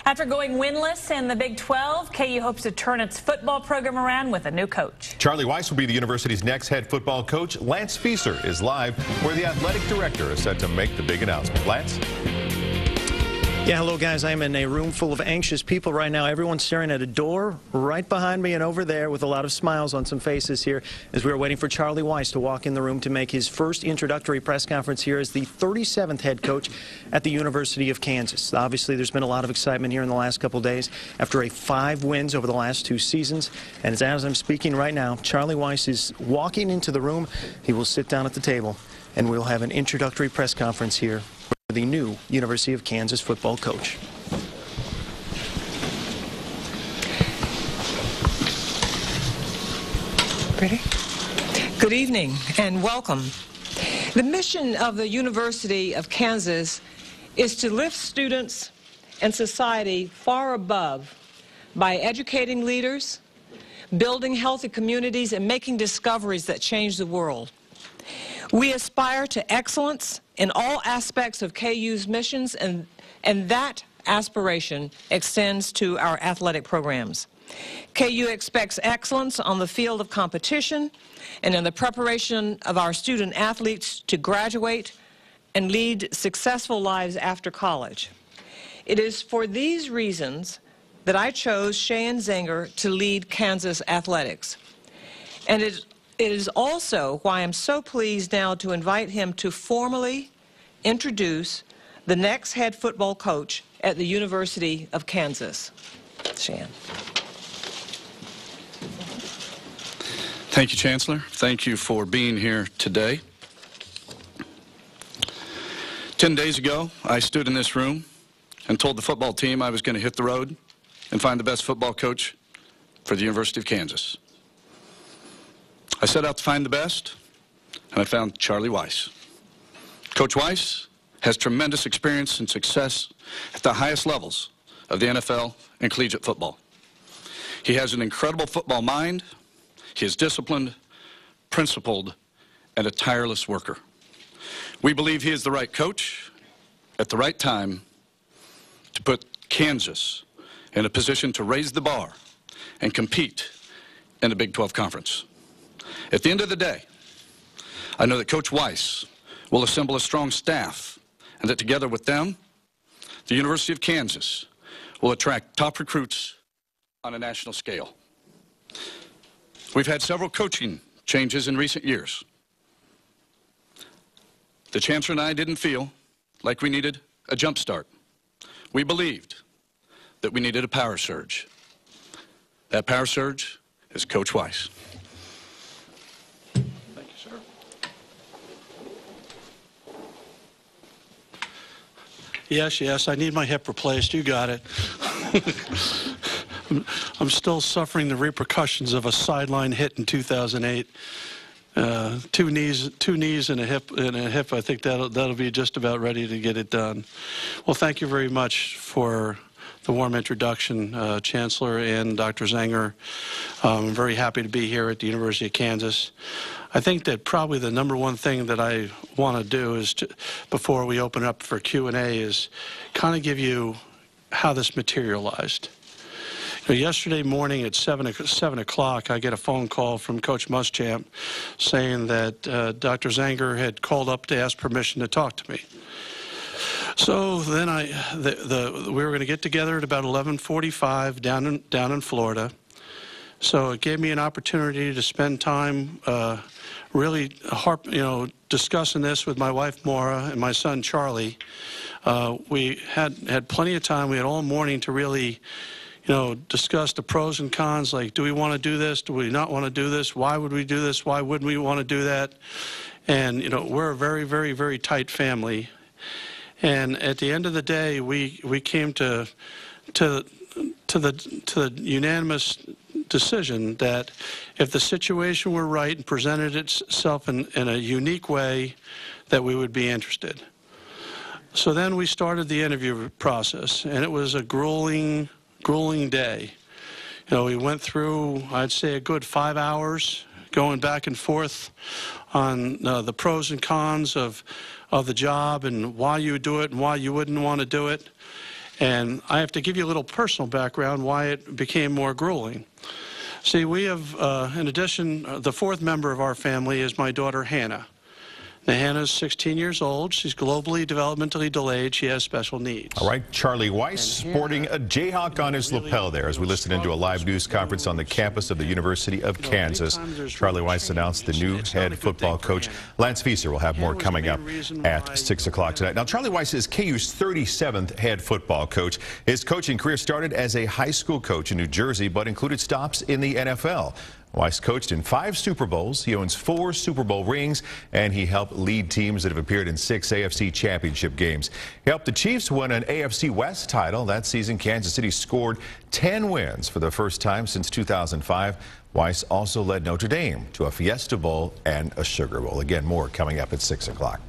After going winless in the Big 12, KU hopes to turn its football program around with a new coach. Charlie Weis will be the university's next head football coach. Lance Feaser is live, where the athletic director is set to make the big announcement. Lance? Yeah, hello guys. I'm in a room full of anxious people right now. Everyone's staring at a door right behind me and over there with a lot of smiles on some faces here as we are waiting for Charlie Weis to walk in the room to make his first introductory press conference here as the 37th head coach at the University of Kansas. Obviously, there's been a lot of excitement here in the last couple days after 5 wins over the last 2 seasons. And as I'm speaking right now, Charlie Weis is walking into the room. He will sit down at the table and we'll have an introductory press conference here for the new University of Kansas football coach. Ready? Good evening and welcome. The mission of the University of Kansas is to lift students and society far above by educating leaders, building healthy communities, and making discoveries that change the world. We aspire to excellence in all aspects of KU's missions, and that aspiration extends to our athletic programs. KU expects excellence on the field of competition and in the preparation of our student athletes to graduate and lead successful lives after college. It is for these reasons that I chose Cheyenne Zenger to lead Kansas athletics. And it is also why I'm so pleased now to invite him to formally introduce the next head football coach at the University of Kansas. Cheyenne. Thank you, Chancellor. Thank you for being here today. 10 days ago, I stood in this room and told the football team I was going to hit the road and find the best football coach for the University of Kansas. I set out to find the best, and I found Charlie Weis. Coach Weis has tremendous experience and success at the highest levels of the NFL and collegiate football. He has an incredible football mind. He is disciplined, principled, and a tireless worker. We believe he is the right coach at the right time to put Kansas in a position to raise the bar and compete in the Big 12 Conference. At the end of the day, I know that Coach Weis will assemble a strong staff and that together with them, the University of Kansas will attract top recruits on a national scale. We've had several coaching changes in recent years. The Chancellor and I didn't feel like we needed a jump start. We believed that we needed a power surge. That power surge is Coach Weis. Thank you, sir. Yes, I need my hip replaced. You got it. I'm still suffering the repercussions of a sideline hit in 2008. Two knees and a hip. I think that'll be just about ready to get it done. Well, thank you very much for the warm introduction, Chancellor and Dr. Zenger. I'm very happy to be here at the University of Kansas. I think that probably the #1 thing that I want to do is, before we open up for Q&A, is kind of give you how this materialized. Yesterday morning at 7 o'clock, I get a phone call from Coach Muschamp saying that Dr. Zenger had called up to ask permission to talk to me. So then we were going to get together at about 11:45 down in Florida. So it gave me an opportunity to spend time really discussing this with my wife Maura and my son Charlie. We had plenty of time. We had all morning to really discuss the pros and cons, like, do we want to do this? Do we not want to do this? Why would we do this? Why wouldn't we want to do that? And, we're a very, very, very tight family. And at the end of the day, we came to the unanimous decision that if the situation were right and presented itself in a unique way, that we would be interested. So then we started the interview process, and it was a grueling day. We went through, I'd say, a good 5 hours going back and forth on the pros and cons of the job and why you would do it and why you wouldn't want to do it. And I have to give you a little personal background why it became more grueling. See, we have, in addition, the fourth member of our family is my daughter, Hannah. Now, Hannah's 16 years old. She's globally developmentally delayed. She has special needs. All right, Charlie Weis sporting a Jayhawk on his lapel there as we listen into a live news conference on the campus of the University of Kansas. Charlie Weis announced the new head football coach. Lance Fieser will have more coming up at 6 o'clock tonight. Now, Charlie Weis is KU's 37th head football coach. His coaching career started as a high school coach in New Jersey, but included stops in the NFL. Weis coached in 5 Super Bowls. He owns 4 Super Bowl rings, and he helped lead teams that have appeared in 6 AFC championship games. He helped the Chiefs win an AFC West title. That season, Kansas City scored 10 wins for the first time since 2005. Weis also led Notre Dame to a Fiesta Bowl and a Sugar Bowl. Again, more coming up at 6 o'clock.